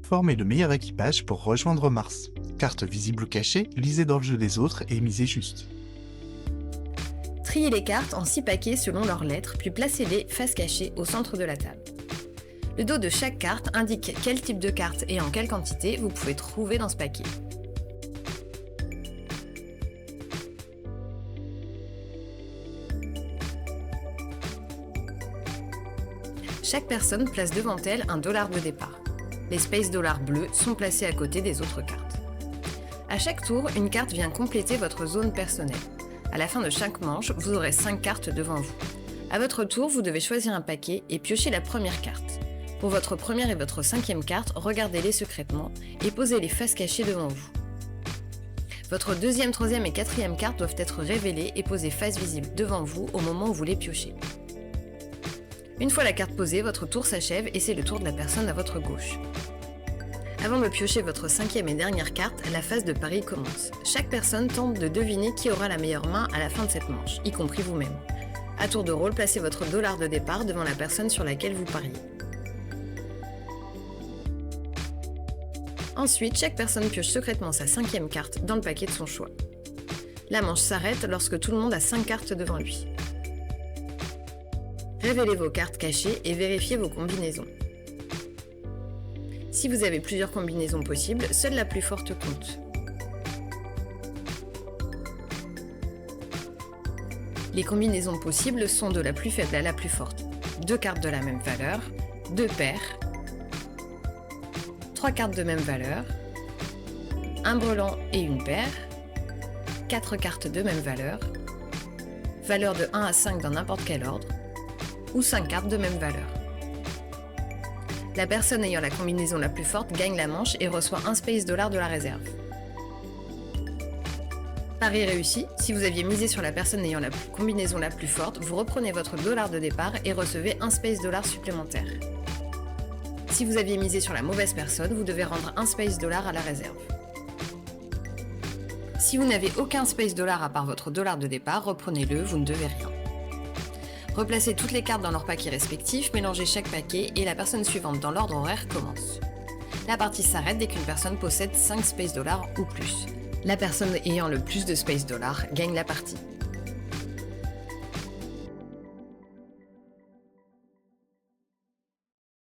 Formez le meilleur équipage pour rejoindre Mars. Carte visible ou cachée, lisez dans le jeu des autres et misez juste. Triez les cartes en 6 paquets selon leurs lettres, puis placez-les face cachée au centre de la table. Le dos de chaque carte indique quel type de carte et en quelle quantité vous pouvez trouver dans ce paquet. Chaque personne place devant elle un dollar de départ. Les space dollars bleus sont placés à côté des autres cartes. À chaque tour, une carte vient compléter votre zone personnelle. À la fin de chaque manche, vous aurez 5 cartes devant vous. À votre tour, vous devez choisir un paquet et piocher la première carte. Pour votre première et votre 5e carte, regardez-les secrètement et posez-les face cachée devant vous. Votre 2e, 3e et 4e carte doivent être révélées et posées face visible devant vous au moment où vous les piochez. Une fois la carte posée, votre tour s'achève et c'est le tour de la personne à votre gauche. Avant de piocher votre 5e et dernière carte, la phase de pari commence. Chaque personne tente de deviner qui aura la meilleure main à la fin de cette manche, y compris vous-même. À tour de rôle, placez votre dollar de départ devant la personne sur laquelle vous pariez. Ensuite, chaque personne pioche secrètement sa 5e carte dans le paquet de son choix. La manche s'arrête lorsque tout le monde a 5 cartes devant lui. Révélez vos cartes cachées et vérifiez vos combinaisons. Si vous avez plusieurs combinaisons possibles, seule la plus forte compte. Les combinaisons possibles sont de la plus faible à la plus forte. 2 cartes de la même valeur, 2 paires, 3 cartes de même valeur, un brelan et une paire, 4 cartes de même valeur, valeur de 1 à 5 dans n'importe quel ordre, ou 5 cartes de même valeur. La personne ayant la combinaison la plus forte gagne la manche et reçoit un space dollar de la réserve. Pari réussi, si vous aviez misé sur la personne ayant la combinaison la plus forte, vous reprenez votre dollar de départ et recevez un space dollar supplémentaire. Si vous aviez misé sur la mauvaise personne, vous devez rendre un space dollar à la réserve. Si vous n'avez aucun space dollar à part votre dollar de départ, reprenez-le, vous ne devez rien. Replacez toutes les cartes dans leur paquet respectif, mélangez chaque paquet et la personne suivante dans l'ordre horaire commence. La partie s'arrête dès qu'une personne possède 5 space dollars ou plus. La personne ayant le plus de space dollars gagne la partie.